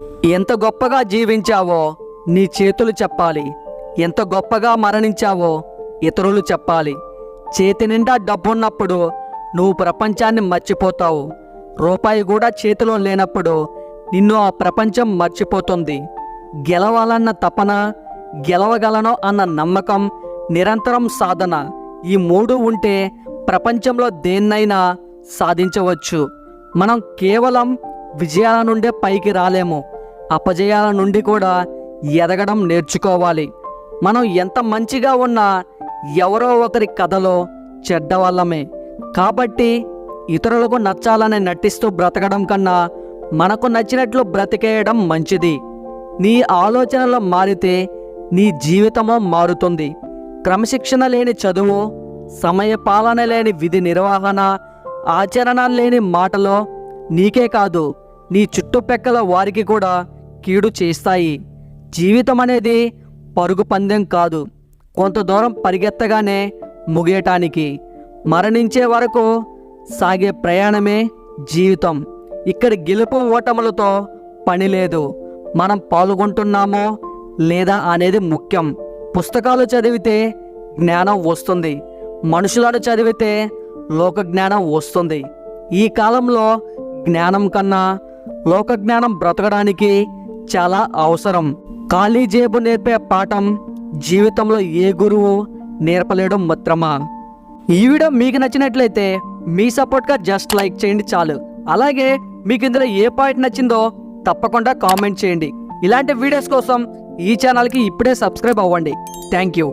ఎంత గొప్పగా జీవించావో నీ చేతులు చెప్పాలి, ఎంత గొప్పగా మరణించావో ఇతరులు చెప్పాలి. చేతి నిండా డబ్బున్నప్పుడు నువ్వు ప్రపంచాన్ని మర్చిపోతావు. రూపాయి కూడా చేతిలో లేనప్పుడు నిన్ను ఆ ప్రపంచం మర్చిపోతుంది. గెలవాలన్న తపన, గెలవగలను అన్న నమ్మకం, నిరంతరం సాధన, ఈ మూడు ఉంటే ప్రపంచంలో దేన్నైనా సాధించవచ్చు. మనం కేవలం విజయాల నుండే పైకి రాలేము, అపజయాల నుండి కూడా ఎదగడం నేర్చుకోవాలి. మనం ఎంత మంచిగా ఉన్నా ఎవరో ఒకరి కథలో చెడ్డవాళ్ళమే. కాబట్టి ఇతరులకు నచ్చాలని నటిస్తూ బ్రతకడం కన్నా మనకు నచ్చినట్లు బ్రతికేయడం మంచిది. నీ ఆలోచనలు మారితే నీ జీవితమో మారుతుంది. క్రమశిక్షణ లేని చదువు, సమయపాలన లేని విధి నిర్వహణ, ఆచరణ లేని మాటలో నీకే కాదు నీ చుట్టుపక్కల వారికి కూడా కీడు చేస్తాయి. జీవితం అనేది పరుగు పందెం కాదు, కొంత దూరం పరిగెత్తగానే ముగియటానికి. మరణించే వరకు సాగే ప్రయాణమే జీవితం. ఇక్కడ గెలుపు ఓటములతో పని లేదు, మనం పాల్గొంటున్నామో లేదా అనేది ముఖ్యం. పుస్తకాలు చదివితే జ్ఞానం వస్తుంది, మనుషులను చదివితే లోక జ్ఞానం వస్తుంది. ఈ కాలంలో జ్ఞానం కన్నా లోక జ్ఞానం బ్రతకడానికి చాలా అవసరం. ఖాళీ జేబు నేర్పే పాఠం జీవితంలో ఏ గురువు నేర్పలేడు మిత్రమా. ఈ వీడియో మీకు నచ్చినట్లయితే మీ సపోర్ట్గా జస్ట్ లైక్ చేయండి చాలు. అలాగే మీకు ఇందులో ఏ పాయింట్ నచ్చిందో తప్పకుండా కామెంట్ చేయండి. ఇలాంటి వీడియోస్ కోసం ఈ ఛానల్కి ఇప్పుడే సబ్స్క్రైబ్ అవ్వండి. Thank you.